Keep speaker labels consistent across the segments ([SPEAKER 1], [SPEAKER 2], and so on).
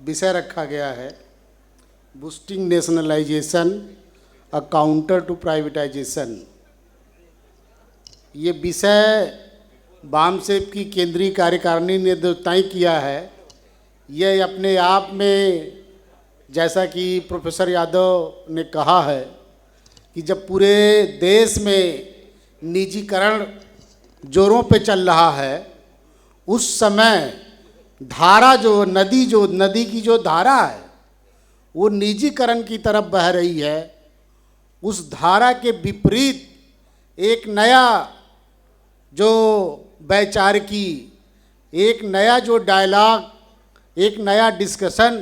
[SPEAKER 1] विषय रखा गया है boosting nationalisation a counter to privatisation. ये विषय बामसेप की केंद्रीय कार्यकारिणी ने जो तय किया है, यह अपने आप में, जैसा कि प्रोफेसर यादव ने कहा है, कि जब पूरे देश में निजीकरण जोरों पे चल रहा है, उस समय धारा जो नदी की जो धारा है वो निजीकरण की तरफ बह रही है। उस धारा के विपरीत एक नया जो वैचारिकी, एक नया जो डायलॉग, एक नया डिस्कशन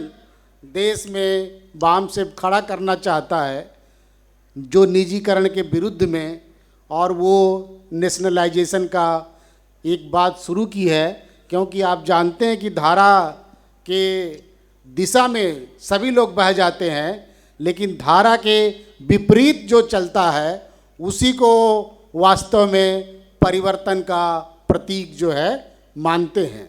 [SPEAKER 1] देश में बामसेप खड़ा करना चाहता है, जो निजीकरण के विरुद्ध में, और वो नेशनलाइजेशन का एक बात शुरू की है। क्योंकि आप जानते हैं कि धारा के दिशा में सभी लोग बह जाते हैं, लेकिन धारा के विपरीत जो चलता है उसी को वास्तव में परिवर्तन का प्रतीक जो है मानते हैं।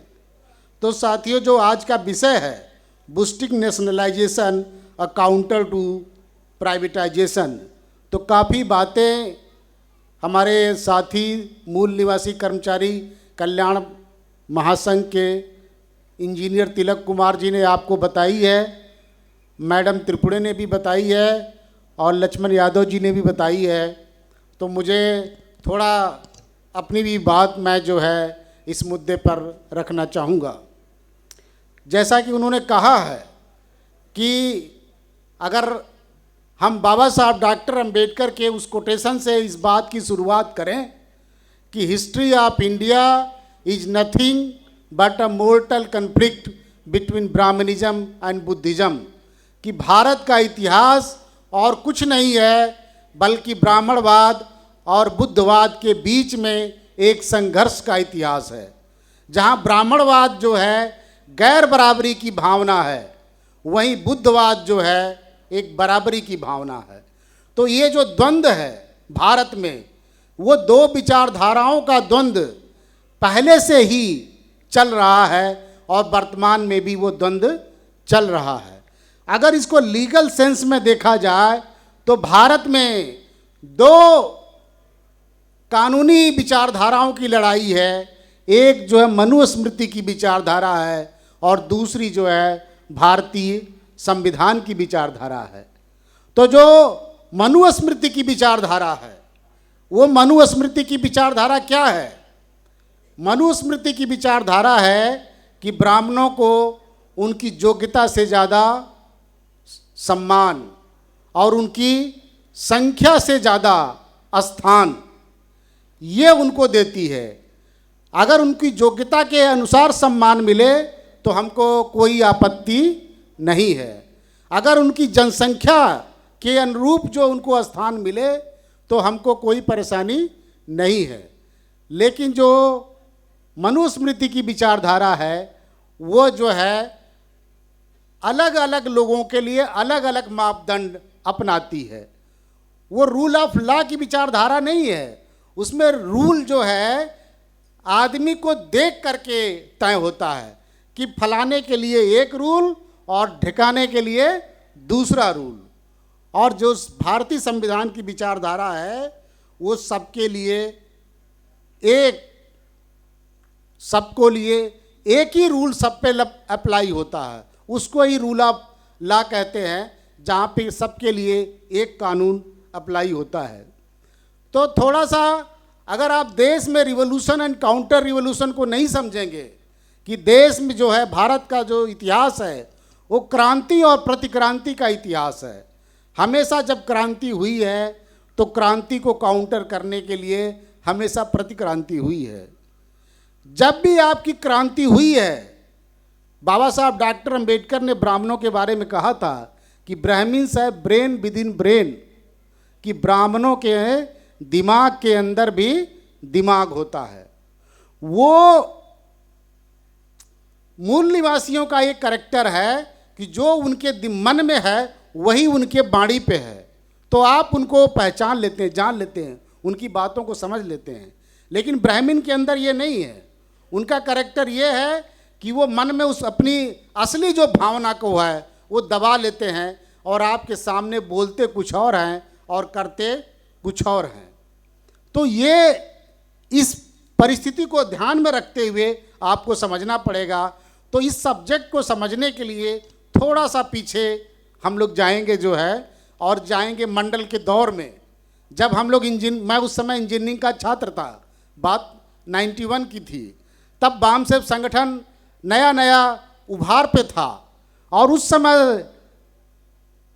[SPEAKER 1] तो साथियों, जो आज का विषय है boosting nationalisation a counter to privatisation, तो काफ़ी बातें हमारे साथी मूल निवासी कर्मचारी कल्याण महासंघ के इंजीनियर तिलक कुमार जी ने आपको बताई है, मैडम त्रिपुरे ने भी बताई है, और लक्ष्मण यादव जी ने भी बताई है। तो मुझे थोड़ा अपनी भी बात मैं जो है इस मुद्दे पर रखना चाहूँगा। जैसा कि उन्होंने कहा है कि अगर हम बाबा साहब डॉक्टर अंबेडकर के उस कोटेशन से इस बात की शुरुआत करें कि history of India is nothing but a mortal conflict between Brahminism and Buddhism, कि भारत का इतिहास और कुछ नहीं है बल्कि ब्राह्मणवाद और बुद्धवाद के बीच में एक संघर्ष का इतिहास है। जहाँ ब्राह्मणवाद जो है गैर बराबरी की भावना है, वहीं बुद्धवाद जो है एक बराबरी की भावना है। तो ये जो द्वंद्व है भारत में, वो दो विचारधाराओं का द्वंद्व पहले से ही चल रहा है और वर्तमान में भी वो द्वंद्व चल रहा है। अगर इसको लीगल सेंस में देखा जाए तो भारत में दो कानूनी विचारधाराओं की लड़ाई है। एक जो है मनुस्मृति की विचारधारा है और दूसरी जो है भारतीय संविधान की विचारधारा है। तो जो मनुस्मृति की विचारधारा है, वो मनुस्मृति की विचारधारा क्या है? मनुस्मृति की विचारधारा है कि ब्राह्मणों को उनकी योग्यता से ज़्यादा सम्मान और उनकी संख्या से ज़्यादा स्थान ये उनको देती है। अगर उनकी योग्यता के अनुसार सम्मान मिले तो हमको कोई आपत्ति नहीं है। अगर उनकी जनसंख्या के अनुरूप जो उनको स्थान मिले तो हमको कोई परेशानी नहीं है। लेकिन जो मनुस्मृति की विचारधारा है, वो जो है अलग अलग लोगों के लिए अलग अलग मापदंड अपनाती है। वो रूल ऑफ लॉ की विचारधारा नहीं है। उसमें रूल जो है आदमी को देख करके तय होता है कि फलाने के लिए एक रूल और ठिकाने के लिए दूसरा रूल। और जो भारतीय संविधान की विचारधारा है वो सबके लिए एक ही रूल सब पे अप्लाई होता है। उसको ही रूल ऑफ लॉ कहते हैं, जहाँ पे सबके लिए एक कानून अप्लाई होता है। तो थोड़ा सा अगर आप देश में रिवॉल्यूशन एंड काउंटर रिवॉल्यूशन को नहीं समझेंगे कि देश में जो है भारत का जो इतिहास है वो क्रांति और प्रतिक्रांति का इतिहास है। हमेशा जब क्रांति हुई है तो क्रांति को काउंटर करने के लिए हमेशा प्रतिक्रांति हुई है। जब भी आपकी क्रांति हुई है, बाबा साहब डॉक्टर अंबेडकर ने ब्राह्मणों के बारे में कहा था कि ब्राह्मण्स है ब्रेन विद इन ब्रेन, कि ब्राह्मणों के दिमाग के अंदर भी दिमाग होता है। वो मूल निवासियों का एक कैरेक्टर है कि जो उनके मन में है वही उनके बाणी पे है। तो आप उनको पहचान लेते हैं, जान लेते हैं, उनकी बातों को समझ लेते हैं। लेकिन ब्राह्मण के अंदर ये नहीं है। उनका कैरेक्टर ये है कि वो मन में उस अपनी असली जो भावना को है वो दबा लेते हैं और आपके सामने बोलते कुछ और हैं और करते कुछ और हैं। तो ये इस परिस्थिति को ध्यान में रखते हुए आपको समझना पड़ेगा। तो इस सब्जेक्ट को समझने के लिए थोड़ा सा पीछे हम लोग जाएंगे जो है, और जाएंगे मंडल के दौर में, जब हम लोग मैं उस समय इंजीनियरिंग का छात्र था, बात 91 की थी। तब बामसेफ संगठन नया नया उभार पे था और उस समय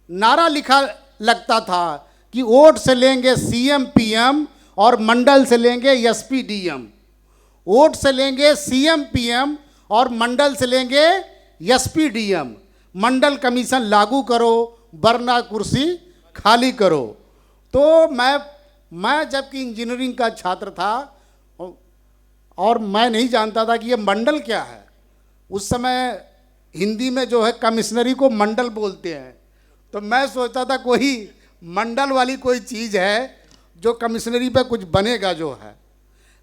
[SPEAKER 1] नारा लिखा लगता था कि वोट से लेंगे सीएम पीएम और मंडल से लेंगे एसपी डीएम। वोट से लेंगे सीएम पीएम और मंडल से लेंगे एसपी डीएम। मंडल कमीशन लागू करो वरना कुर्सी खाली करो। तो मैं जबकि इंजीनियरिंग का छात्र था और मैं नहीं जानता था कि ये मंडल क्या है। उस समय हिंदी में जो है कमिश्नरी को मंडल बोलते हैं, तो मैं सोचता था कोई मंडल वाली कोई चीज़ है जो कमिश्नरी पे कुछ बनेगा जो है।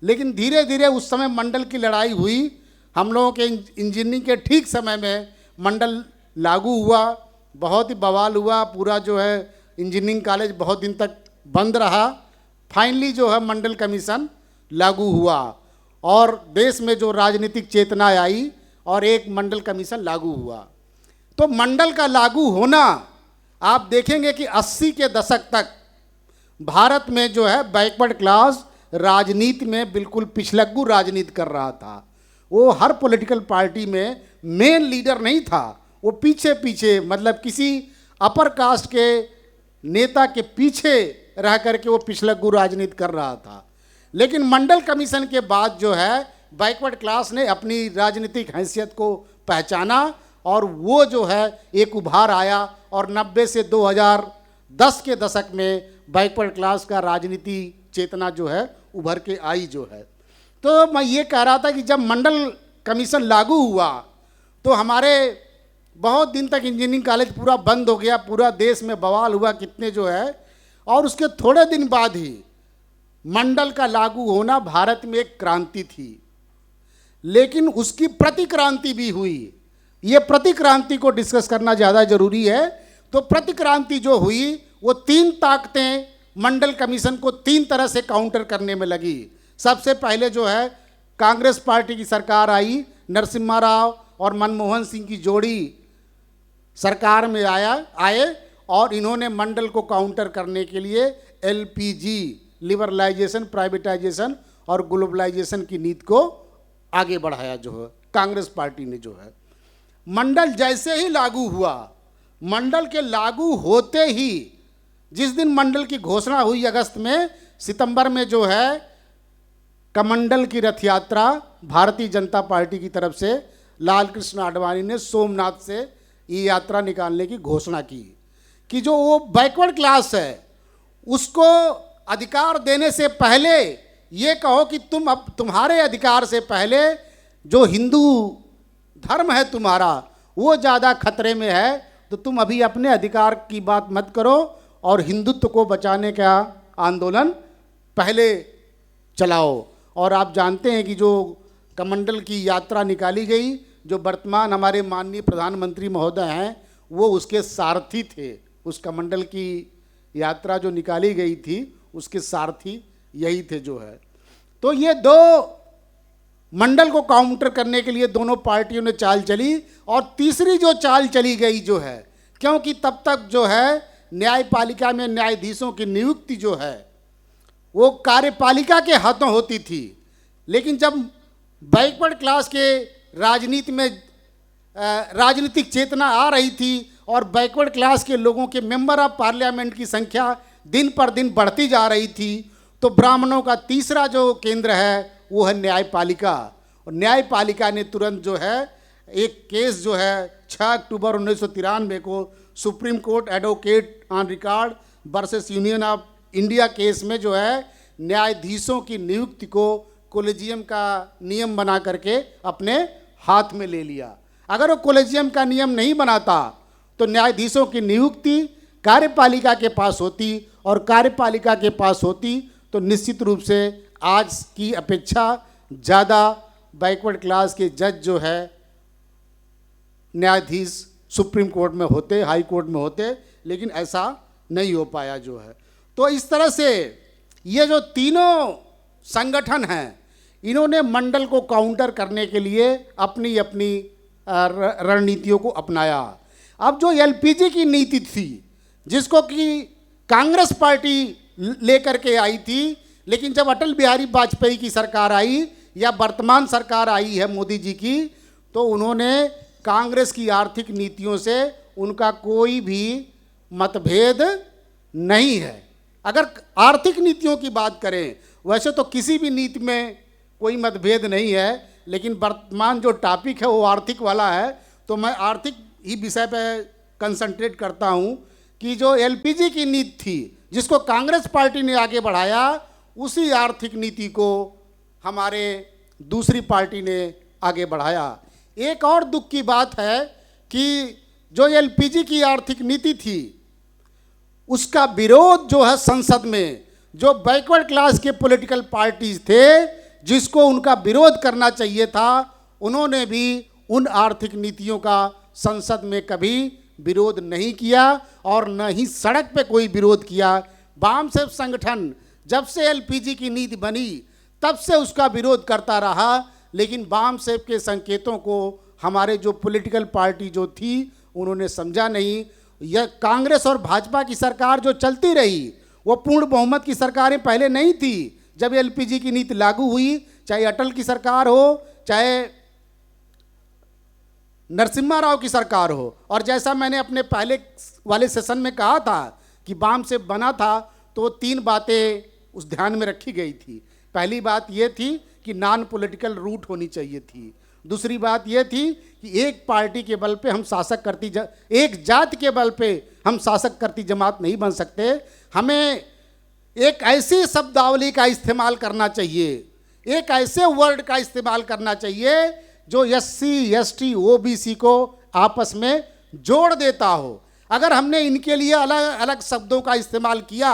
[SPEAKER 1] लेकिन धीरे धीरे उस समय मंडल की लड़ाई हुई। हम लोगों के इंजीनियरिंग के ठीक समय में मंडल लागू हुआ, बहुत ही बवाल हुआ। पूरा जो है इंजीनियरिंग कॉलेज बहुत दिन तक बंद रहा। फाइनली जो है मंडल कमीशन लागू हुआ और देश में जो राजनीतिक चेतना आई और एक मंडल कमीशन लागू हुआ। तो मंडल का लागू होना, आप देखेंगे कि 80 के दशक तक भारत में जो है बैकवर्ड क्लास राजनीति में बिल्कुल पिछलग्गू राजनीति कर रहा था। वो हर पॉलिटिकल पार्टी में मेन लीडर नहीं था, वो पीछे पीछे, मतलब किसी अपर कास्ट के नेता के पीछे रह करके वो पिछलग्गू राजनीति कर रहा था। लेकिन मंडल कमीशन के बाद जो है बैकवर्ड क्लास ने अपनी राजनीतिक हैसियत को पहचाना और वो जो है एक उभार आया और 90 से 2010 के दशक में बैकवर्ड क्लास का राजनीति चेतना जो है उभर के आई जो है। तो मैं ये कह रहा था कि जब मंडल कमीशन लागू हुआ तो हमारे बहुत दिन तक इंजीनियरिंग कॉलेज पूरा बंद हो गया, पूरा देश में बवाल हुआ कितने जो है। और उसके थोड़े दिन बाद ही मंडल का लागू होना भारत में एक क्रांति थी, लेकिन उसकी प्रतिक्रांति भी हुई। ये प्रतिक्रांति को डिस्कस करना ज़्यादा जरूरी है। तो प्रतिक्रांति जो हुई वो 3 ताकतें मंडल कमीशन को 3 तरह से काउंटर करने में लगी। सबसे पहले जो है कांग्रेस पार्टी की सरकार आई, नरसिम्हा राव और मनमोहन सिंह की जोड़ी सरकार में आए और इन्होंने मंडल को काउंटर करने के लिए एलपीजी, लिबरलाइजेशन, प्राइवेटाइजेशन और ग्लोबलाइजेशन की नीति को आगे बढ़ाया जो है कांग्रेस पार्टी ने जो है। मंडल जैसे ही लागू हुआ, मंडल के लागू होते ही जिस दिन मंडल की घोषणा हुई अगस्त में, सितंबर में जो है कमंडल की रथ यात्रा भारतीय जनता पार्टी की तरफ से लाल कृष्ण आडवाणी ने सोमनाथ से ये यात्रा निकालने की घोषणा की कि जो वो बैकवर्ड क्लास है उसको अधिकार देने से पहले ये कहो कि तुम्हारे अधिकार से पहले जो हिंदू धर्म है तुम्हारा वो ज़्यादा खतरे में है, तो तुम अभी अपने अधिकार की बात मत करो और हिंदुत्व को बचाने का आंदोलन पहले चलाओ। और आप जानते हैं कि जो कमंडल की यात्रा निकाली गई, जो वर्तमान हमारे माननीय प्रधानमंत्री महोदय हैं वो उसके सारथी थे। उस कमंडल की यात्रा जो निकाली गई थी उसके सारथी यही थे जो है। तो ये 2 मंडल को काउंटर करने के लिए दोनों पार्टियों ने चाल चली। और तीसरी जो चाल चली गई जो है, क्योंकि तब तक जो है न्यायपालिका में न्यायाधीशों की नियुक्ति जो है वो कार्यपालिका के हाथों होती थी। लेकिन जब बैकवर्ड क्लास के राजनीति में राजनीतिक चेतना आ रही थी और बैकवर्ड क्लास के लोगों के मेंबर ऑफ पार्लियामेंट की संख्या दिन पर दिन बढ़ती जा रही थी, तो ब्राह्मणों का तीसरा जो केंद्र है वो है न्यायपालिका। और न्यायपालिका ने तुरंत जो है एक केस जो है 6 अक्टूबर 1993 को supreme court advocate on record versus union of India case में जो है न्यायाधीशों की नियुक्ति को कोलेजियम का नियम बना करके अपने हाथ में ले लिया। अगर वो कोलेजियम का नियम नहीं बनाता तो न्यायाधीशों की नियुक्ति कार्यपालिका के पास होती, और कार्यपालिका के पास होती तो निश्चित रूप से आज की अपेक्षा ज़्यादा बैकवर्ड क्लास के जज जो है न्यायाधीश सुप्रीम कोर्ट में होते, हाई कोर्ट में होते, लेकिन ऐसा नहीं हो पाया जो है। तो इस तरह से ये जो तीनों संगठन हैं, इन्होंने मंडल को काउंटर करने के लिए अपनी अपनी रणनीतियों को अपनाया। अब जो एलपीजी की नीति थी, जिसको कि कांग्रेस पार्टी लेकर के आई थी, लेकिन जब अटल बिहारी वाजपेयी की सरकार आई या वर्तमान सरकार आई है मोदी जी की, तो उन्होंने कांग्रेस की आर्थिक नीतियों से उनका कोई भी मतभेद नहीं है। अगर आर्थिक नीतियों की बात करें, वैसे तो किसी भी नीति में कोई मतभेद नहीं है, लेकिन वर्तमान जो टॉपिक है वो आर्थिक वाला है, तो मैं आर्थिक ही विषय पर कंसंट्रेट करता हूँ कि जो एलपीजी की नीति थी, जिसको कांग्रेस पार्टी ने आगे बढ़ाया, उसी आर्थिक नीति को हमारे दूसरी पार्टी ने आगे बढ़ाया। एक और दुख की बात है कि जो एलपीजी की आर्थिक नीति थी, उसका विरोध जो है संसद में, जो बैकवर्ड क्लास के पॉलिटिकल पार्टीज थे, जिसको उनका विरोध करना चाहिए था, उन्होंने भी उन आर्थिक नीतियों का संसद में कभी विरोध नहीं किया और न ही सड़क पे कोई विरोध किया। वाम सेव संगठन जब से एलपीजी की नीति बनी तब से उसका विरोध करता रहा, लेकिन वाम सेव के संकेतों को हमारे जो पॉलिटिकल पार्टी जो थी उन्होंने समझा नहीं। यह कांग्रेस और भाजपा की सरकार जो चलती रही, वो पूर्ण बहुमत की सरकारें पहले नहीं थी। जब एलपीजी की नीति लागू हुई, चाहे अटल की सरकार हो, चाहे नरसिम्हा राव की सरकार हो, और जैसा मैंने अपने पहले वाले सेशन में कहा था कि वाम से बना था, तो 3 बातें उस ध्यान में रखी गई थी। पहली बात ये थी कि नॉन पॉलिटिकल रूट होनी चाहिए थी। दूसरी बात ये थी कि एक पार्टी के बल पे हम शासक करती एक जात के बल पे हम शासक करती जमात नहीं बन सकते। हमें एक ऐसी शब्दावली का इस्तेमाल करना चाहिए, एक ऐसे वर्ड का इस्तेमाल करना चाहिए जो एससी, एसटी, ओबीसी को आपस में जोड़ देता हो। अगर हमने इनके लिए अलग अलग शब्दों का इस्तेमाल किया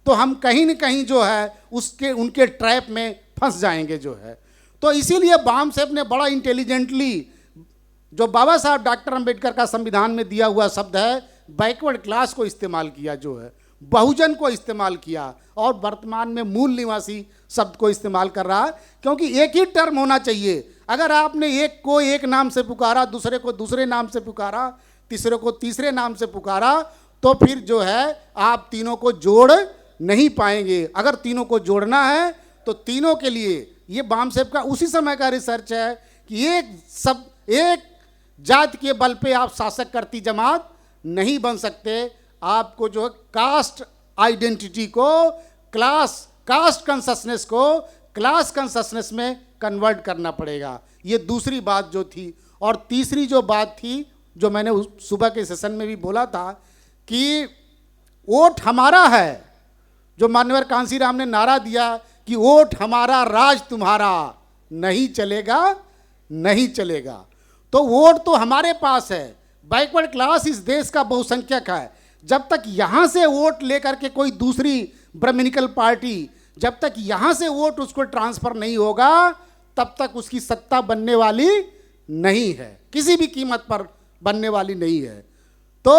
[SPEAKER 1] तो हम कहीं न कहीं जो है उनके ट्रैप में फंस जाएंगे जो है। तो इसीलिए वाम सेव ने बड़ा इंटेलिजेंटली जो बाबा साहब डॉक्टर अंबेडकर का संविधान में दिया हुआ शब्द है बैकवर्ड क्लास को इस्तेमाल किया, जो है बहुजन को इस्तेमाल किया, और वर्तमान में मूल निवासी शब्द को इस्तेमाल कर रहा, क्योंकि एक ही टर्म होना चाहिए। अगर आपने एक को एक नाम से पुकारा, दूसरे को दूसरे नाम से पुकारा, तीसरे को तीसरे नाम से पुकारा, तो फिर जो है आप तीनों को जोड़ नहीं पाएंगे। अगर तीनों को जोड़ना है तो तीनों के लिए, ये वाम सेव का उसी समय का रिसर्च है कि एक जात के बल पे आप शासक करती जमात नहीं बन सकते। आपको जो है कास्ट आइडेंटिटी को कास्ट कंससनेस को क्लास कंससनेस में कन्वर्ट करना पड़ेगा। ये दूसरी बात जो थी। और तीसरी जो बात थी, जो मैंने सुबह के सेशन में भी बोला था कि वोट हमारा है, जो मान्यवर कांसीराम ने नारा दिया कि वोट हमारा राज तुम्हारा, नहीं चलेगा, नहीं चलेगा। तो वोट तो हमारे पास है। बैकवर्ड क्लास इस देश का बहुसंख्यक है। जब तक यहाँ से वोट लेकर के कोई दूसरी ब्राह्मणिकल पार्टी, जब तक यहाँ से वोट उसको ट्रांसफर नहीं होगा, तब तक उसकी सत्ता बनने वाली नहीं है, किसी भी कीमत पर बनने वाली नहीं है। तो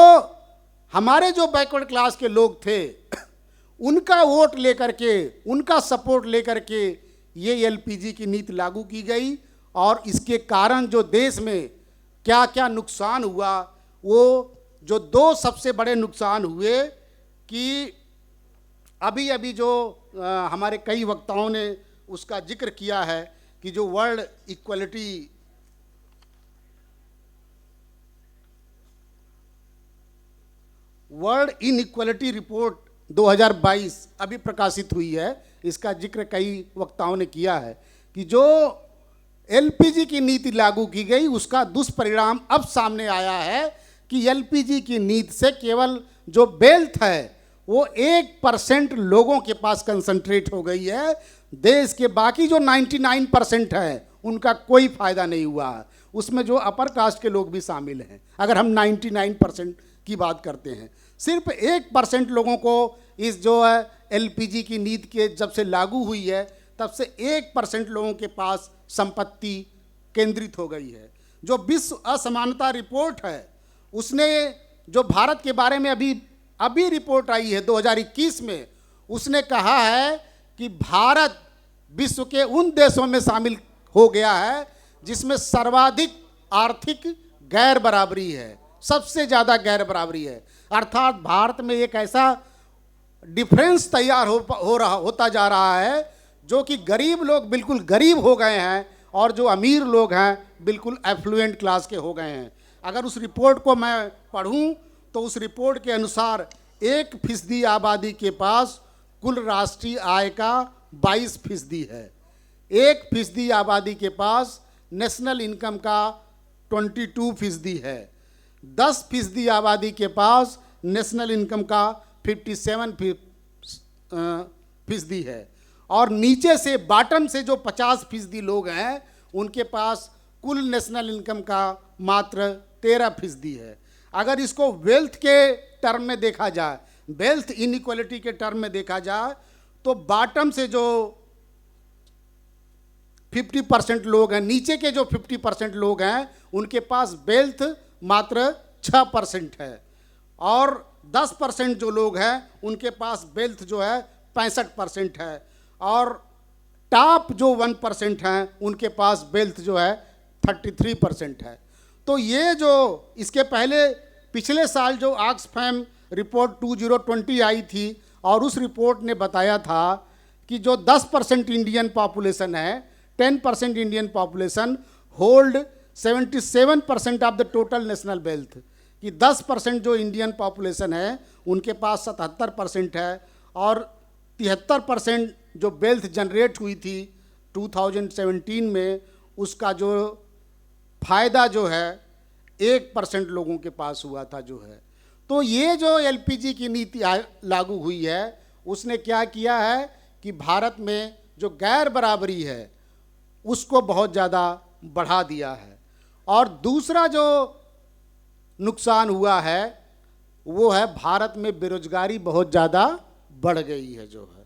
[SPEAKER 1] हमारे जो बैकवर्ड क्लास के लोग थे, उनका वोट लेकर के, उनका सपोर्ट लेकर के ये एलपीजी की नीति लागू की गई, और इसके कारण जो देश में क्या क्या नुकसान हुआ, वो जो 2 सबसे बड़े नुकसान हुए कि अभी अभी जो हमारे कई वक्ताओं ने उसका जिक्र किया है कि जो वर्ल्ड इनइक्वालिटी रिपोर्ट 2022 अभी प्रकाशित हुई है, इसका जिक्र कई वक्ताओं ने किया है कि जो एलपीजी की नीति लागू की गई, उसका दुष्परिणाम अब सामने आया है कि एलपीजी की नीति से केवल जो वेल्थ है वो 1% लोगों के पास कंसंट्रेट हो गई है। देश के बाकी जो 99% है उनका कोई फायदा नहीं हुआ है। उसमें जो अपर कास्ट के लोग भी शामिल हैं। अगर हम 99% की बात करते हैं, सिर्फ 1% लोगों को इस जो है एलपीजी की नीति के जब से लागू हुई है तब से 1% लोगों के पास संपत्ति केंद्रित हो गई है। जो विश्व असमानता रिपोर्ट है, उसने जो भारत के बारे में अभी रिपोर्ट आई है 2021 में, उसने कहा है कि भारत विश्व के उन देशों में शामिल हो गया है जिसमें सर्वाधिक आर्थिक गैर बराबरी है, सबसे ज़्यादा गैर बराबरी है। अर्थात भारत में एक ऐसा डिफरेंस तैयार होता जा रहा है जो कि गरीब लोग बिल्कुल गरीब हो गए हैं और जो अमीर लोग हैं बिल्कुल एफ्लुएंट क्लास के हो गए हैं। अगर उस रिपोर्ट को मैं पढ़ूं तो उस रिपोर्ट के अनुसार 1% आबादी के पास कुल राष्ट्रीय आय का 22% है, 1% आबादी के पास नेशनल इनकम का 22% है, 10% आबादी के पास नेशनल इनकम का 57% है, और नीचे से बॉटम से जो 50% लोग हैं उनके पास कुल नेशनल इनकम का मात्र 13% है। अगर इसको वेल्थ के टर्म में देखा जाए, वेल्थ इनइक्वालिटी के टर्म में देखा जाए, तो बॉटम से जो 50% लोग हैं, नीचे के जो 50% लोग हैं उनके पास वेल्थ मात्र 6% है, और 10% जो लोग हैं उनके पास वेल्थ जो है 65% है, और टॉप जो 1% हैं उनके पास वेल्थ जो है 33% है। तो ये जो इसके पहले पिछले साल जो ऑक्सफैम रिपोर्ट 2020 आई थी, और उस रिपोर्ट ने बताया था कि जो 10% इंडियन पॉपुलेशन है, 10% Indian population hold 77% of the total national wealth, कि 10% जो इंडियन पॉपुलेशन है उनके पास 77% है, और 73% जो वेल्थ जनरेट हुई थी 2017 में, उसका जो फ़ायदा जो है 1% लोगों के पास हुआ था जो है। तो ये जो एलपीजी की नीति लागू हुई है, उसने क्या किया है कि भारत में जो गैर बराबरी है उसको बहुत ज़्यादा बढ़ा दिया है। और दूसरा जो नुकसान हुआ है वो है भारत में बेरोजगारी बहुत ज़्यादा बढ़ गई है जो है।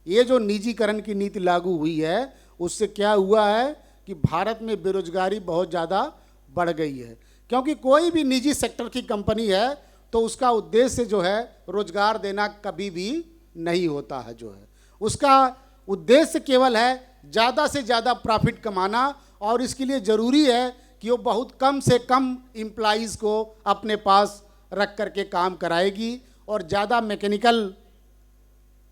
[SPEAKER 1] ये जो निजीकरण की नीति लागू हुई है उससे क्या हुआ है कि भारत में बेरोजगारी बहुत ज़्यादा बढ़ गई है, क्योंकि कोई भी निजी सेक्टर की कंपनी है तो उसका उद्देश्य जो है रोजगार देना कभी भी नहीं होता है जो है। उसका उद्देश्य केवल है ज़्यादा से ज़्यादा प्रॉफिट कमाना, और इसके लिए ज़रूरी है कि वो बहुत कम से कम एम्प्लॉइज़ को अपने पास रख करके काम कराएगी और ज़्यादा मैकेनिकल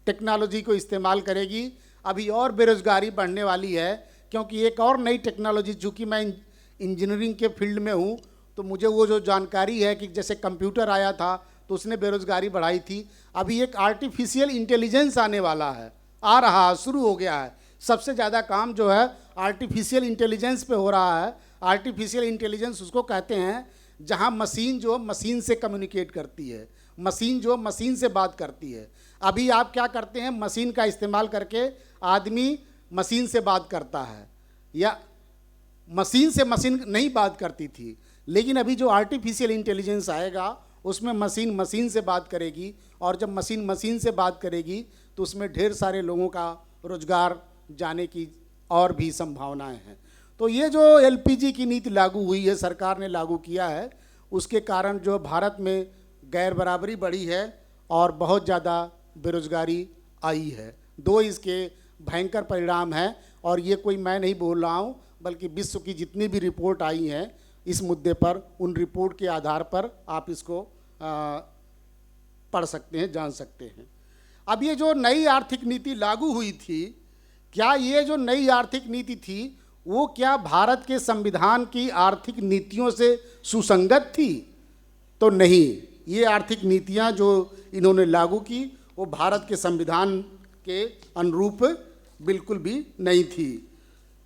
[SPEAKER 1] टेक्नोलॉजी को इस्तेमाल करेगी। अभी और बेरोज़गारी बढ़ने वाली है, क्योंकि एक और नई टेक्नोलॉजी, चूँकि मैं इंजीनियरिंग के फील्ड में हूँ तो मुझे वो जो जानकारी है कि जैसे कंप्यूटर आया था तो उसने बेरोज़गारी बढ़ाई थी, अभी एक आर्टिफिशियल इंटेलिजेंस आने वाला है, आ रहा है, शुरू हो गया है। सबसे ज़्यादा काम जो है आर्टिफिशियल इंटेलिजेंस पे हो रहा है। आर्टिफिशियल इंटेलिजेंस उसको कहते हैं जहाँ मशीन जो मशीन से कम्युनिकेट करती है, मशीन जो मशीन से बात करती है। अभी आप क्या करते हैं, मशीन का इस्तेमाल करके आदमी मशीन से बात करता है, या मशीन से मशीन नहीं बात करती थी, लेकिन अभी जो आर्टिफिशियल इंटेलिजेंस आएगा उसमें मशीन मशीन से बात करेगी, और जब मशीन मशीन से बात करेगी तो उसमें ढेर सारे लोगों का रोजगार जाने की और भी संभावनाएं हैं। तो ये जो एलपीजी की नीति लागू हुई है, सरकार ने लागू किया है, उसके कारण जो भारत में गैर बराबरी बढ़ी है और बहुत ज़्यादा बेरोजगारी आई है। दो इसके भयंकर परिणाम हैं, और ये कोई मैं नहीं बोल रहा हूँ, बल्कि विश्व की जितनी भी रिपोर्ट आई हैं इस मुद्दे पर, उन रिपोर्ट के आधार पर आप इसको पढ़ सकते हैं, जान सकते हैं। अब ये जो नई आर्थिक नीति लागू हुई थी, क्या ये जो नई आर्थिक नीति थी वो क्या भारत के संविधान की आर्थिक नीतियों से सुसंगत थी? तो नहीं, ये आर्थिक नीतियाँ जो इन्होंने लागू की वो भारत के संविधान के अनुरूप बिल्कुल भी नहीं थी,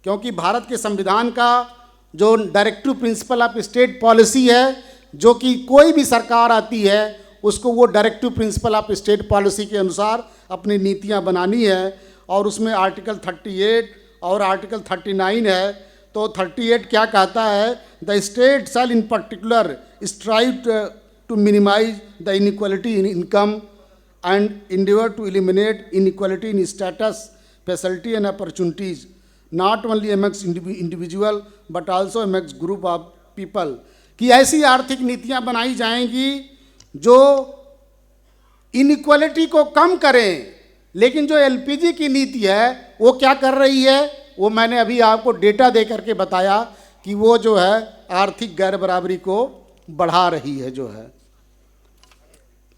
[SPEAKER 1] क्योंकि भारत के संविधान का जो directive principle of state policy है, जो कि कोई भी सरकार आती है उसको वो directive principle of state policy के अनुसार अपनी नीतियां बनानी है, और उसमें आर्टिकल 38 और आर्टिकल 39 है। तो 38 क्या कहता है, the state shall in particular strive to minimise the inequality in income and endeavor to eliminate inequality in status, facility and opportunities, not only amongst individual but also amongst group of people, कि ऐसी आर्थिक नीतियां बनाई जाएंगी जो inequality को कम करें। लेकिन जो एलपीजी की नीति है वो क्या कर रही है, वो मैंने अभी आपको डेटा दे करके बताया कि वो जो है आर्थिक गैर बराबरी को बढ़ा रही है।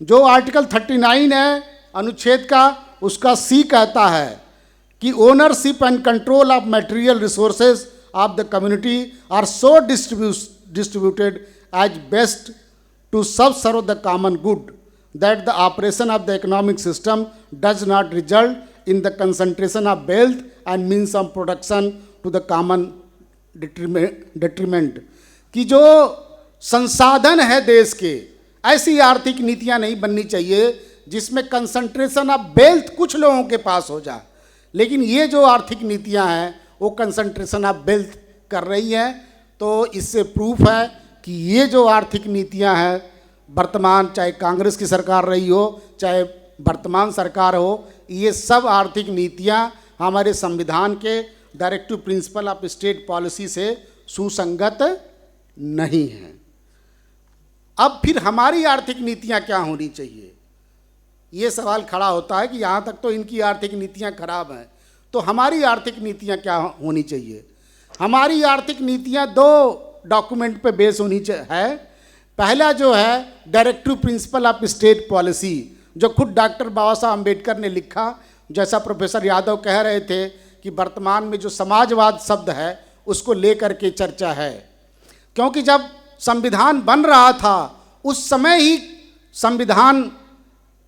[SPEAKER 1] जो आर्टिकल 39 है अनुच्छेद का, उसका सी कहता है कि ownership and control of material resources of the community are so distributed as best to serve the common good that the operation of the economic system does not result in the concentration of wealth and means of production to the common detriment। कि जो संसाधन है देश के, ऐसी आर्थिक नीतियां नहीं बननी चाहिए जिसमें कंसंट्रेशन ऑफ वेल्थ कुछ लोगों के पास हो जाए। लेकिन ये जो आर्थिक नीतियां हैं वो कंसंट्रेशन ऑफ वेल्थ कर रही हैं। तो इससे प्रूफ है कि ये जो आर्थिक नीतियां हैं वर्तमान, चाहे कांग्रेस की सरकार रही हो चाहे वर्तमान सरकार हो, ये सब आर्थिक नीतियां हमारे संविधान के directive principle of state policy से सुसंगत नहीं हैं। अब फिर हमारी आर्थिक नीतियां क्या होनी चाहिए, ये सवाल खड़ा होता है कि यहाँ तक तो इनकी आर्थिक नीतियाँ खराब हैं, तो हमारी आर्थिक नीतियाँ क्या होनी चाहिए। हमारी आर्थिक नीतियाँ दो डॉक्यूमेंट पे बेस होनी है। पहला जो है directive principle of state policy, जो खुद डॉक्टर बाबा साहब अम्बेडकर ने लिखा। जैसा प्रोफेसर यादव कह रहे थे कि वर्तमान में जो समाजवाद शब्द है उसको लेकर के चर्चा है, क्योंकि जब संविधान बन रहा था उस समय ही संविधान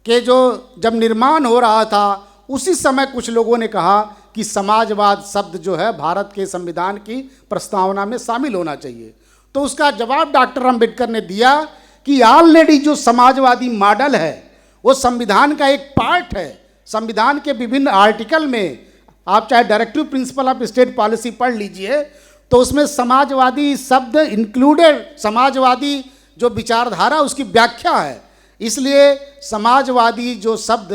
[SPEAKER 1] के जब निर्माण हो रहा था उसी समय कुछ लोगों ने कहा कि समाजवाद शब्द जो है भारत के संविधान की प्रस्तावना में शामिल होना चाहिए। तो उसका जवाब डॉक्टर अम्बेडकर ने दिया कि ऑलरेडी जो समाजवादी मॉडल है वो संविधान का एक पार्ट है। संविधान के विभिन्न आर्टिकल में आप चाहे directive principle of state policy पढ़ लीजिए तो उसमें समाजवादी शब्द इंक्लूडेड, समाजवादी जो विचारधारा उसकी व्याख्या है। इसलिए समाजवादी जो शब्द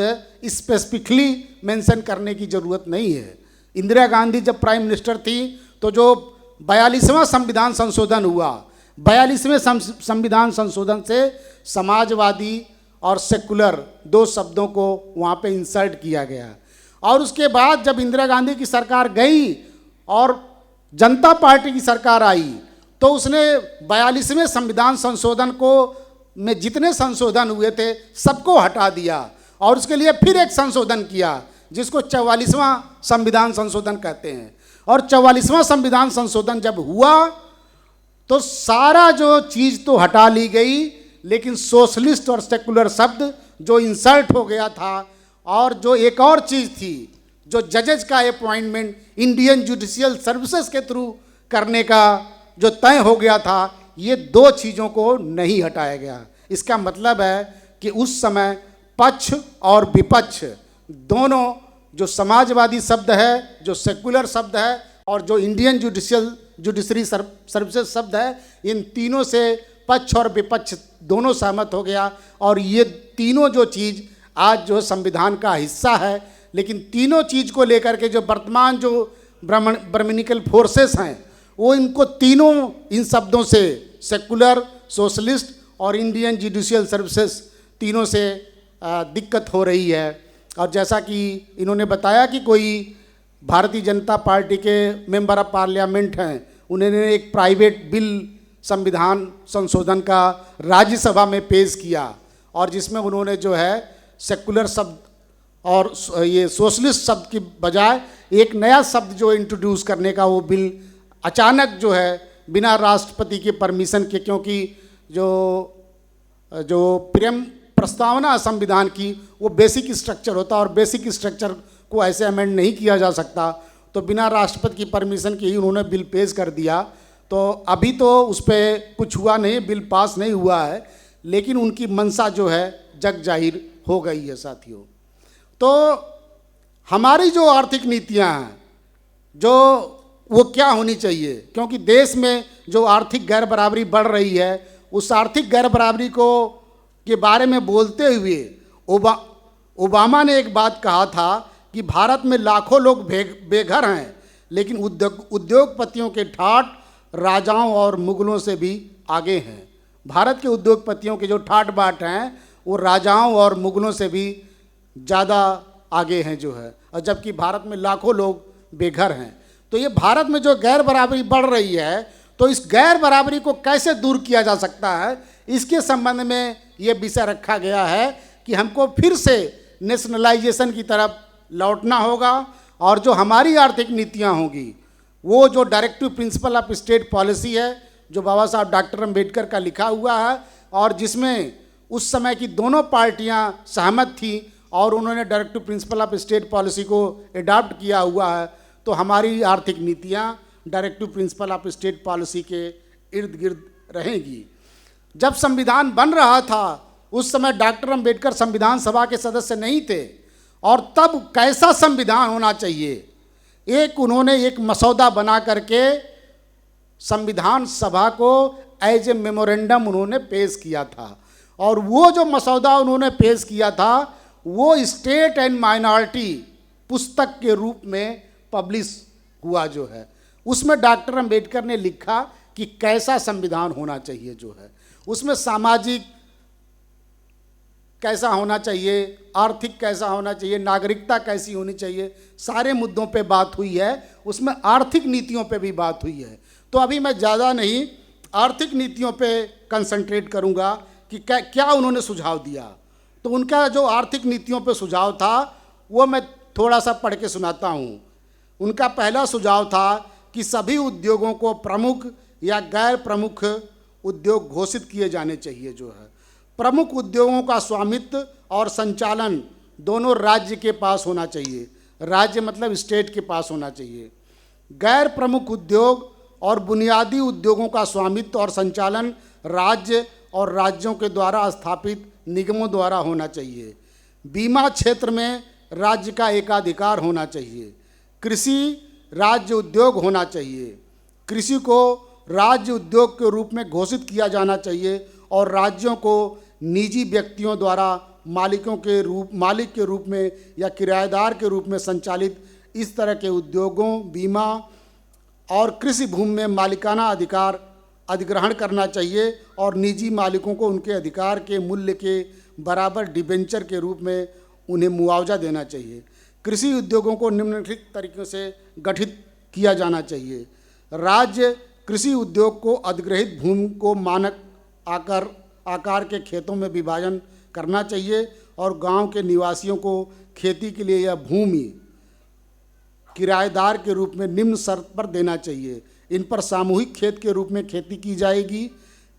[SPEAKER 1] स्पेसिफिकली मेंशन करने की ज़रूरत नहीं है। इंदिरा गांधी जब प्राइम मिनिस्टर थी तो जो 42वां संविधान संशोधन हुआ, 42वें संविधान संशोधन से समाजवादी और सेकुलर दो शब्दों को वहाँ पे इंसर्ट किया गया। और उसके बाद जब इंदिरा गांधी की सरकार गई और जनता पार्टी की सरकार आई तो उसने 42वें संविधान संशोधन को में जितने संशोधन हुए थे सबको हटा दिया और उसके लिए फिर एक संशोधन किया जिसको 44वां संविधान संशोधन कहते हैं। और 44वां संविधान संशोधन जब हुआ तो सारा जो चीज़ तो हटा ली गई, लेकिन सोशलिस्ट और सेकुलर शब्द जो इंसर्ट हो गया था। और जो एक और चीज़ थी, जो जजेज का अपॉइंटमेंट इंडियन जुडिशियल सर्विसेज के थ्रू करने का जो तय हो गया था, ये दो चीज़ों को नहीं हटाया गया। इसका मतलब है कि उस समय पक्ष और विपक्ष दोनों, जो समाजवादी शब्द है, जो सेकुलर शब्द है और जो इंडियन जुडिशरी सर्विसेज शब्द है, इन तीनों से पक्ष और विपक्ष दोनों सहमत हो गया। और ये तीनों जो चीज़ आज जो संविधान का हिस्सा है, लेकिन तीनों चीज़ को लेकर के जो वर्तमान जो ब्राह्मणिकल फोर्सेस हैं वो इनको तीनों इन शब्दों से सेकुलर, सोशलिस्ट और इंडियन जुडिशियल सर्विसेज तीनों से दिक्कत हो रही है। और जैसा कि इन्होंने बताया कि कोई भारतीय जनता पार्टी के मेंबर ऑफ पार्लियामेंट हैं, उन्होंने एक प्राइवेट बिल संविधान संशोधन का राज्यसभा में पेश किया और जिसमें उन्होंने जो है सेकुलर शब्द और ये सोशलिस्ट शब्द की बजाय एक नया शब्द जो इंट्रोड्यूस करने का वो बिल अचानक जो है बिना राष्ट्रपति के परमिशन के, क्योंकि जो प्रेम प्रस्तावना संविधान की वो बेसिक स्ट्रक्चर होता है और बेसिक स्ट्रक्चर को ऐसे अमेंड नहीं किया जा सकता, तो बिना राष्ट्रपति की परमिशन के ही उन्होंने बिल पेश कर दिया। तो अभी तो उस पर कुछ हुआ नहीं, बिल पास नहीं हुआ है, लेकिन उनकी मंशा जो है जग जाहिर हो गई है साथियों। तो हमारी जो आर्थिक नीतियां हैं जो वो क्या होनी चाहिए, क्योंकि देश में जो आर्थिक गैर बराबरी बढ़ रही है उस आर्थिक गैर बराबरी को के बारे में बोलते हुए ओबामा ने एक बात कहा था कि भारत में लाखों लोग बेघर हैं, लेकिन उद्योगपतियों के ठाठ राजाओं और मुगलों से भी आगे हैं। भारत के उद्योगपतियों के जो ठाट बाट हैं वो राजाओं और मुगलों से भी ज़्यादा आगे हैं जो है, और जबकि भारत में लाखों लोग बेघर हैं। तो ये भारत में जो गैर बराबरी बढ़ रही है, तो इस गैर बराबरी को कैसे दूर किया जा सकता है, इसके संबंध में ये विषय रखा गया है कि हमको फिर से नेशनलाइजेशन की तरफ लौटना होगा, और जो हमारी आर्थिक नीतियाँ होंगी वो जो directive principle of state policy है, जो बाबा साहब डॉक्टर अम्बेडकर का लिखा हुआ है, और जिसमें उस समय की दोनों पार्टियां सहमत थी और उन्होंने directive principle of state policy को अडॉप्ट किया हुआ है, तो हमारी आर्थिक नीतियां directive principle of state policy के इर्द गिर्द रहेंगी। जब संविधान बन रहा था उस समय डॉक्टर अम्बेडकर संविधान सभा के सदस्य नहीं थे, और तब कैसा संविधान होना चाहिए, एक उन्होंने एक मसौदा बना करके संविधान सभा को एज ए मेमोरेंडम उन्होंने पेश किया था, और वो जो मसौदा उन्होंने पेश किया था वो स्टेट एंड माइनॉरिटी पुस्तक के रूप में पब्लिश हुआ जो है। उसमें डॉक्टर अम्बेडकर ने लिखा कि कैसा संविधान होना चाहिए जो है, उसमें सामाजिक कैसा होना चाहिए, आर्थिक कैसा होना चाहिए, नागरिकता कैसी होनी चाहिए, सारे मुद्दों पे बात हुई है। उसमें आर्थिक नीतियों पे भी बात हुई है। तो अभी मैं ज़्यादा नहीं आर्थिक नीतियों पे कंसंट्रेट करूँगा कि क्या उन्होंने सुझाव दिया। तो उनका जो आर्थिक नीतियों पे सुझाव था वो मैं थोड़ा सा पढ़ के सुनाता हूँ। उनका पहला सुझाव था कि सभी उद्योगों को प्रमुख या गैर प्रमुख उद्योग घोषित किए जाने चाहिए जो है। प्रमुख उद्योगों का स्वामित्व और संचालन दोनों राज्य के पास होना चाहिए, राज्य मतलब स्टेट के पास होना चाहिए। गैर प्रमुख उद्योग और बुनियादी उद्योगों का स्वामित्व और संचालन राज्य और राज्यों के द्वारा स्थापित निगमों द्वारा होना चाहिए। बीमा क्षेत्र में राज्य का एकाधिकार होना चाहिए। कृषि राज्य उद्योग होना चाहिए। कृषि को राज्य उद्योग के रूप में घोषित किया जाना चाहिए और राज्यों को निजी व्यक्तियों द्वारा मालिक के रूप में या किराएदार के रूप में संचालित इस तरह के उद्योगों, बीमा और कृषि भूमि में मालिकाना अधिकार अधिग्रहण करना चाहिए और निजी मालिकों को उनके अधिकार के मूल्य के बराबर डिबेंचर के रूप में उन्हें मुआवजा देना चाहिए। कृषि उद्योगों को निम्नलिखित तरीकों से गठित किया जाना चाहिए। राज्य कृषि उद्योग को अधिग्रहित भूमि को मानक आकार के खेतों में विभाजन करना चाहिए और गांव के निवासियों को खेती के लिए यह भूमि किराएदार के रूप में निम्न शर्त पर देना चाहिए। इन पर सामूहिक खेत के रूप में खेती की जाएगी।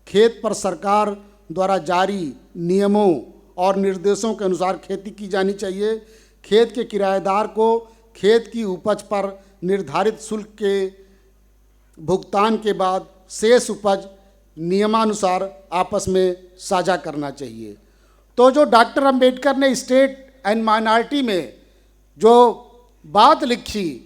[SPEAKER 1] खेत पर सरकार द्वारा जारी नियमों और निर्देशों के अनुसार खेती की जानी चाहिए। खेत के किराएदार को खेत की उपज पर निर्धारित शुल्क के भुगतान के बाद शेष उपज नियमानुसार आपस में साझा करना चाहिए। तो जो डॉक्टर अम्बेडकर ने स्टेट एंड माइनॉरिटी में जो बात लिखी,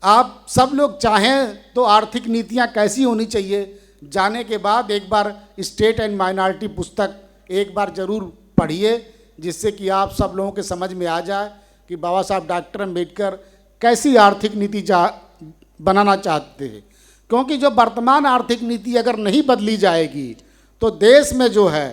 [SPEAKER 1] आप सब लोग चाहें तो आर्थिक नीतियां कैसी होनी चाहिए जाने के बाद एक बार स्टेट एंड माइनॉरिटी पुस्तक एक बार ज़रूर पढ़िए, जिससे कि आप सब लोगों के समझ में आ जाए कि बाबा साहब डॉक्टर अम्बेडकर कैसी आर्थिक नीति बनाना चाहते हैं। क्योंकि जो वर्तमान आर्थिक नीति अगर नहीं बदली जाएगी तो देश में जो है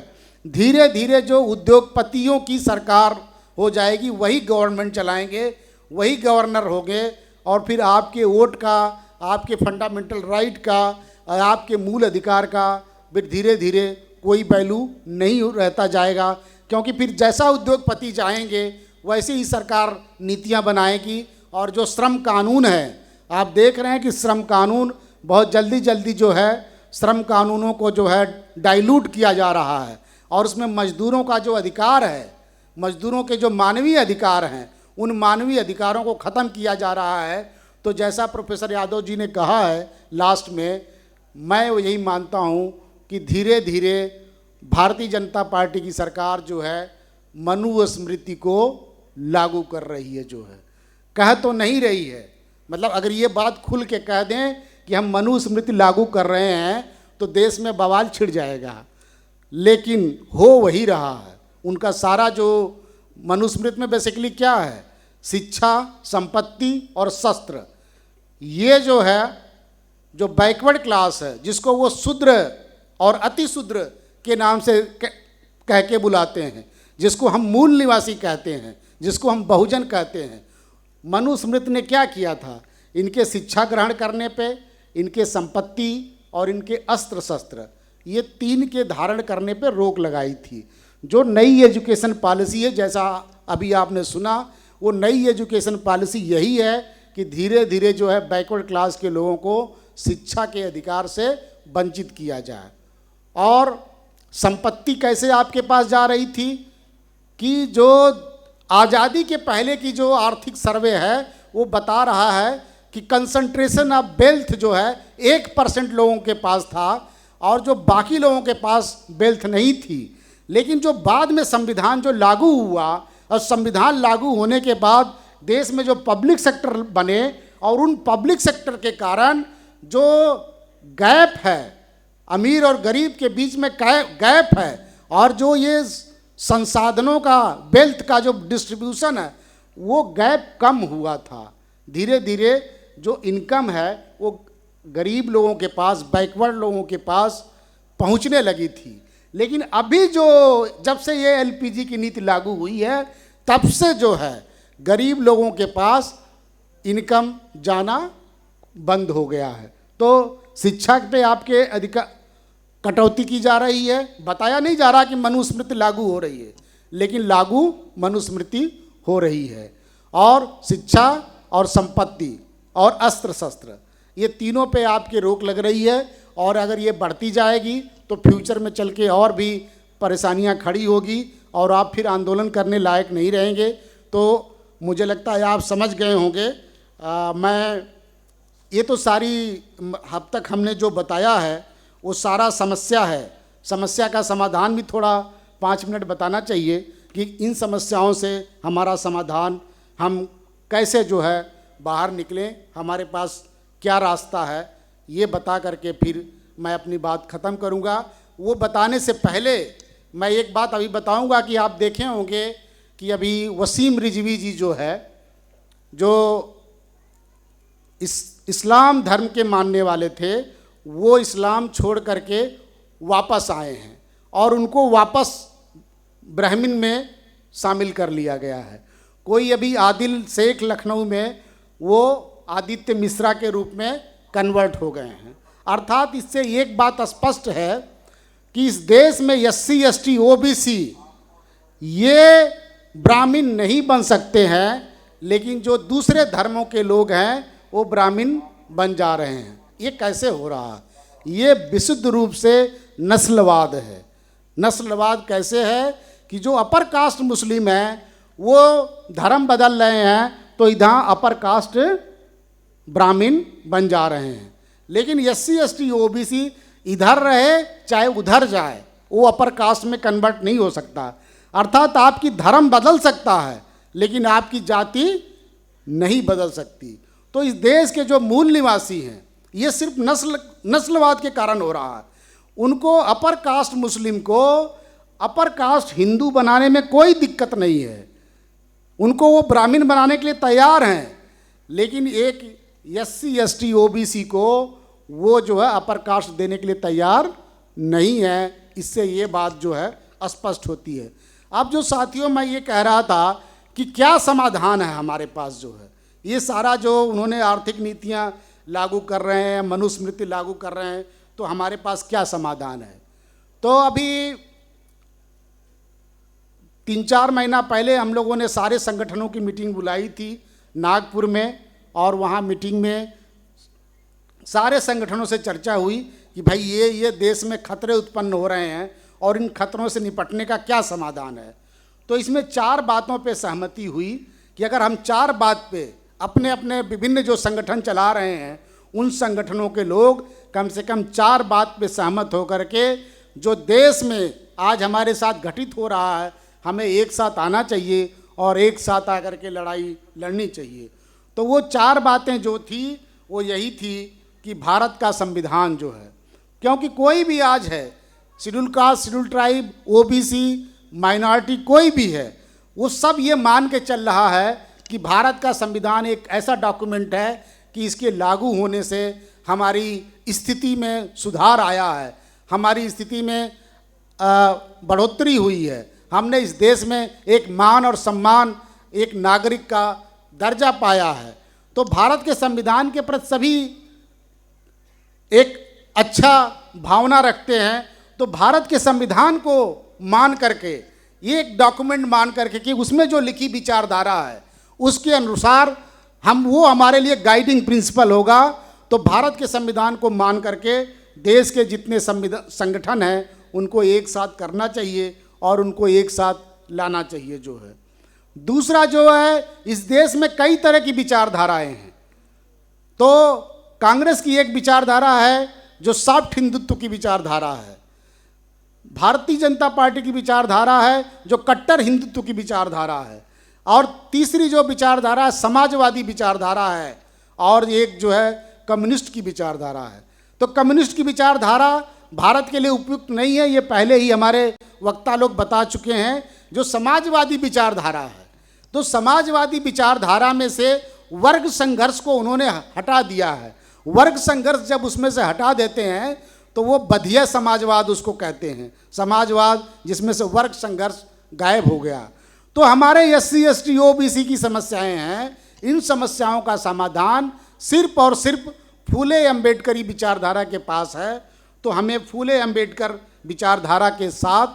[SPEAKER 1] धीरे धीरे जो उद्योगपतियों की सरकार हो जाएगी, वही गवर्नमेंट चलाएंगे, वही गवर्नर होंगे, और फिर आपके वोट का, आपके फंडामेंटल राइट का, आपके मूल अधिकार का फिर धीरे धीरे कोई वैल्यू नहीं रहता जाएगा। क्योंकि फिर जैसा उद्योगपति चाहेंगे वैसे ही सरकार नीतियां बनाएगी। और जो श्रम कानून है, आप देख रहे हैं कि श्रम कानून बहुत जल्दी जो है श्रम कानूनों को जो है डाइल्यूट किया जा रहा है, और उसमें मजदूरों का जो अधिकार है, मजदूरों के जो मानवीय अधिकार हैं, उन मानवीय अधिकारों को ख़त्म किया जा रहा है। तो जैसा प्रोफेसर यादव जी ने कहा है लास्ट में, मैं यही मानता हूँ कि धीरे धीरे भारतीय जनता पार्टी की सरकार जो है मनुस्मृति को लागू कर रही है जो है, कह तो नहीं रही है, मतलब अगर ये बात खुल के कह दें कि हम मनुस्मृति लागू कर रहे हैं तो देश में बवाल छिड़ जाएगा, लेकिन हो वही रहा है। उनका सारा जो मनुस्मृति में बेसिकली क्या है, शिक्षा, संपत्ति और शस्त्र, ये जो है जो बैकवर्ड क्लास है, जिसको वो शूद्र और अति शूद्र के नाम से कह के बुलाते हैं, जिसको हम मूल निवासी कहते हैं, जिसको हम बहुजन कहते हैं, मनुस्मृति ने क्या किया था? इनके शिक्षा ग्रहण करने पे, इनके संपत्ति और इनके अस्त्र शस्त्र, ये 3 के धारण करने पे रोक लगाई थी। जो नई एजुकेशन पॉलिसी है, जैसा अभी आपने सुना, वो नई एजुकेशन पॉलिसी यही है कि धीरे धीरे जो है बैकवर्ड क्लास के लोगों को शिक्षा के अधिकार से वंचित किया जाए। और संपत्ति कैसे आपके पास जा रही थी कि जो आज़ादी के पहले की जो आर्थिक सर्वे है वो बता रहा है कि कंसंट्रेशन ऑफ वेल्थ जो है 1% लोगों के पास था और जो बाकी लोगों के पास वेल्थ नहीं थी। लेकिन जो बाद में संविधान जो लागू हुआ और संविधान लागू होने के बाद देश में जो पब्लिक सेक्टर बने और उन पब्लिक सेक्टर के कारण जो गैप है, अमीर और गरीब के बीच में गैप है, और जो ये संसाधनों का, वेल्थ का जो डिस्ट्रीब्यूशन है, वो गैप कम हुआ था। धीरे धीरे जो इनकम है वो गरीब लोगों के पास, बैकवर्ड लोगों के पास पहुंचने लगी थी। लेकिन अभी जो जब से ये एलपीजी की नीति लागू हुई है, तब से जो है गरीब लोगों के पास इनकम जाना बंद हो गया है। तो शिक्षा पे आपके अधिकार कटौती की जा रही है। बताया नहीं जा रहा कि मनुस्मृति लागू हो रही है, लेकिन लागू मनुस्मृति हो रही है। और शिक्षा और संपत्ति और अस्त्र शस्त्र, ये तीनों पे आपकी रोक लग रही है। और अगर ये बढ़ती जाएगी तो फ्यूचर में चल के और भी परेशानियां खड़ी होगी और आप फिर आंदोलन करने लायक नहीं रहेंगे। तो मुझे लगता है आप समझ गए होंगे। मैं ये तो सारी अब तक हमने जो बताया है वो सारा समस्या है। समस्या का समाधान भी थोड़ा 5 मिनट बताना चाहिए कि इन समस्याओं से हमारा समाधान, हम कैसे जो है बाहर निकलें, हमारे पास क्या रास्ता है, ये बता करके फिर मैं अपनी बात ख़त्म करूँगा। वो बताने से पहले मैं एक बात अभी बताऊँगा कि आप देखे होंगे कि अभी वसीम रिजवी जी जो है, जो इस्लाम धर्म के मानने वाले थे, वो इस्लाम छोड़ करके वापस आए हैं और उनको वापस ब्राह्मण में शामिल कर लिया गया है। कोई अभी आदिल शेख लखनऊ में वो आदित्य मिश्रा के रूप में कन्वर्ट हो गए हैं। अर्थात इससे एक बात स्पष्ट है कि इस देश में SC ST OBC ये ब्राह्मण नहीं बन सकते हैं, लेकिन जो दूसरे धर्मों के लोग हैं वो ब्राह्मण बन जा रहे हैं। ये कैसे हो रहा है? ये विशुद्ध रूप से नस्लवाद है। नस्लवाद कैसे है कि जो अपर कास्ट मुस्लिम हैं वो धर्म बदल रहे हैं, तो इधर अपर कास्ट ब्राह्मण बन जा रहे हैं। लेकिन SC ST OBC इधर रहे चाहे उधर जाए, वो अपर कास्ट में कन्वर्ट नहीं हो सकता। अर्थात आपकी धर्म बदल सकता है लेकिन आपकी जाति नहीं बदल सकती। तो इस देश के जो मूल निवासी हैं, ये सिर्फ नस्लवाद के कारण हो रहा है। उनको अपर कास्ट मुस्लिम को अपर कास्ट हिंदू बनाने में कोई दिक्कत नहीं है, उनको वो ब्राह्मण बनाने के लिए तैयार हैं। लेकिन एक SC ST OBC को वो जो है अपर कास्ट देने के लिए तैयार नहीं है। इससे ये बात जो है स्पष्ट होती है। अब जो साथियों, मैं ये कह रहा था कि क्या समाधान है हमारे पास जो है, ये सारा जो उन्होंने आर्थिक नीतियाँ लागू कर रहे हैं, मनुस्मृति लागू कर रहे हैं, तो हमारे पास क्या समाधान है? तो अभी 3-4 महीना पहले हम लोगों ने सारे संगठनों की मीटिंग बुलाई थी नागपुर में, और वहाँ मीटिंग में सारे संगठनों से चर्चा हुई कि भाई ये देश में खतरे उत्पन्न हो रहे हैं और इन खतरों से निपटने का क्या समाधान है। तो इसमें 4 बातों पे सहमति हुई कि अगर हम 4 बात पे अपने अपने विभिन्न जो संगठन चला रहे हैं उन संगठनों के लोग कम से कम 4 बात पे सहमत होकर के जो देश में आज हमारे साथ घटित हो रहा है, हमें एक साथ आना चाहिए और एक साथ आकर के लड़ाई लड़नी चाहिए। तो वो 4 बातें जो थी वो यही थी कि भारत का संविधान जो है, क्योंकि कोई भी आज है, schedule caste, schedule tribe, OBC, minority कोई भी है, वो सब ये मान के चल रहा है कि भारत का संविधान एक ऐसा डॉक्यूमेंट है कि इसके लागू होने से हमारी स्थिति में सुधार आया है, हमारी स्थिति में बढ़ोतरी हुई है। हमने इस देश में एक मान और सम्मान, एक नागरिक का दर्जा पाया है। तो भारत के संविधान के प्रति सभी एक अच्छा भावना रखते हैं, तो भारत के संविधान को मान करके, ये एक डॉक्यूमेंट मान करके कि उसमें जो लिखी विचारधारा है उसके अनुसार हम, वो हमारे लिए गाइडिंग प्रिंसिपल होगा। तो भारत के संविधान को मान करके देश के जितने संगठन हैं उनको एक साथ करना चाहिए और उनको एक साथ लाना चाहिए जो है। दूसरा जो है, इस देश में कई तरह की विचारधाराएं हैं। तो कांग्रेस की एक विचारधारा है जो सॉफ्ट हिंदुत्व की विचारधारा है, भारतीय जनता पार्टी की विचारधारा है जो कट्टर हिंदुत्व की विचारधारा है, और तीसरी जो विचारधारा समाजवादी विचारधारा है, और एक जो है कम्युनिस्ट की विचारधारा है। तो कम्युनिस्ट की विचारधारा भारत के लिए उपयुक्त नहीं है, ये पहले ही हमारे वक्ता लोग बता चुके हैं। जो समाजवादी विचारधारा है, तो समाजवादी विचारधारा में से वर्ग संघर्ष को उन्होंने हटा दिया है। वर्ग संघर्ष जब उसमें से हटा देते हैं तो वो बधिया समाजवाद उसको कहते हैं, समाजवाद जिसमें से वर्ग संघर्ष गायब हो गया। तो हमारे SC ST OBC की समस्याएं हैं, इन समस्याओं का समाधान सिर्फ और सिर्फ फूले अम्बेडकरी विचारधारा के पास है। तो हमें फूले अम्बेडकर विचारधारा के साथ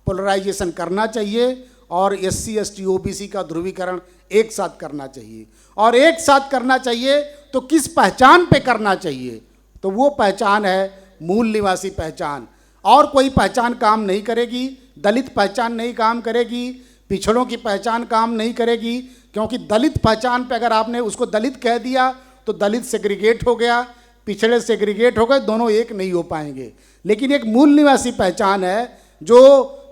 [SPEAKER 1] पोलराइजेशन करना चाहिए और SC ST OBC का ध्रुवीकरण एक साथ करना चाहिए। और एक साथ करना चाहिए तो किस पहचान पे करना चाहिए? तो वो पहचान है मूल निवासी पहचान, और कोई पहचान काम नहीं करेगी। दलित पहचान नहीं काम करेगी, पिछड़ों की पहचान काम नहीं करेगी, क्योंकि दलित पहचान पे अगर आपने उसको दलित कह दिया तो दलित सेग्रीगेट हो गया, पिछड़े सेग्रीगेट हो गए, दोनों एक नहीं हो पाएंगे। लेकिन एक मूल निवासी पहचान है जो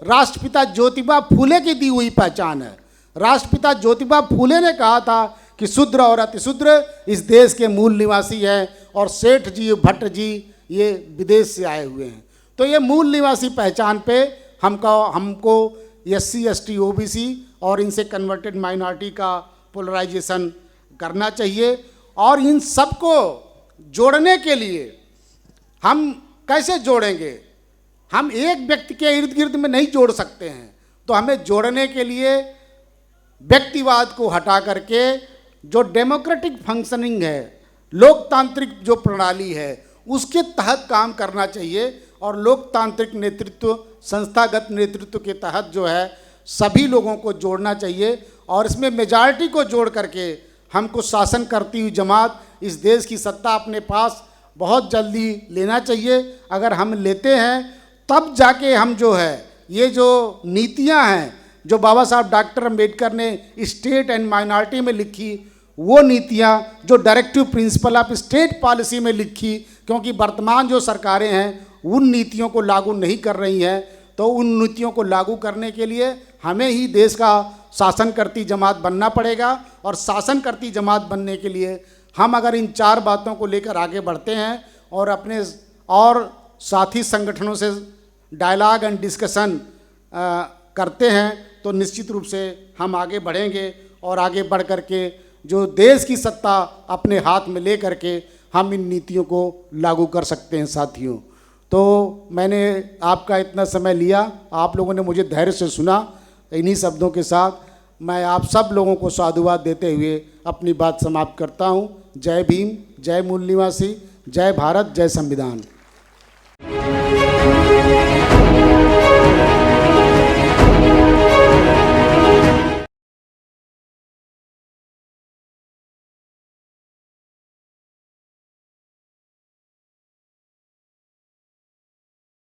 [SPEAKER 1] राष्ट्रपिता ज्योतिबा फूले की दी हुई पहचान है। राष्ट्रपिता ज्योतिबा फूले ने कहा था कि शूद्र और अतिशूद्र इस देश के मूल निवासी हैं, और सेठ जी, भट्ट जी ये विदेश से आए हुए हैं। तो ये मूल निवासी पहचान पे हमको SC ST OBC और इनसे कन्वर्टेड माइनॉरिटी का पोलराइजेशन करना चाहिए। और इन सबको जोड़ने के लिए हम कैसे जोड़ेंगे? हम एक व्यक्ति के इर्द गिर्द में नहीं जोड़ सकते हैं। तो हमें जोड़ने के लिए व्यक्तिवाद को हटा करके जो डेमोक्रेटिक फंक्शनिंग है, लोकतांत्रिक जो प्रणाली है, उसके तहत काम करना चाहिए। और लोकतांत्रिक नेतृत्व, संस्थागत नेतृत्व के तहत जो है सभी लोगों को जोड़ना चाहिए, और इसमें मेजॉरिटी को जोड़ करके हमको शासन करती हुई जमात, इस देश की सत्ता अपने पास बहुत जल्दी लेना चाहिए। अगर हम लेते हैं तब जाके हम जो है ये जो नीतियां हैं जो बाबा साहब डॉक्टर अम्बेडकर ने स्टेट एंड माइनॉरिटी में लिखी, वो नीतियां जो directive principle of state policy में लिखी, क्योंकि वर्तमान जो सरकारें हैं उन नीतियों को लागू नहीं कर रही हैं। तो उन नीतियों को लागू करने के लिए हमें ही देश का शासन करती जमात बनना पड़ेगा। और शासन करती जमात बनने के लिए हम अगर इन 4 बातों को लेकर आगे बढ़ते हैं और अपने और साथी संगठनों से डायलॉग एंड डिस्कशन करते हैं, तो निश्चित रूप से हम आगे बढ़ेंगे। और आगे बढ़ करके जो देश की सत्ता अपने हाथ में ले करके हम इन नीतियों को लागू कर सकते हैं साथियों। तो मैंने आपका इतना समय लिया, आप लोगों ने मुझे धैर्य से सुना। इन्हीं शब्दों के साथ मैं आप सब लोगों को साधुवाद देते हुए अपनी बात समाप्त करता हूँ। जय भीम, जय मूल निवासी, जय भारत, जय संविधान।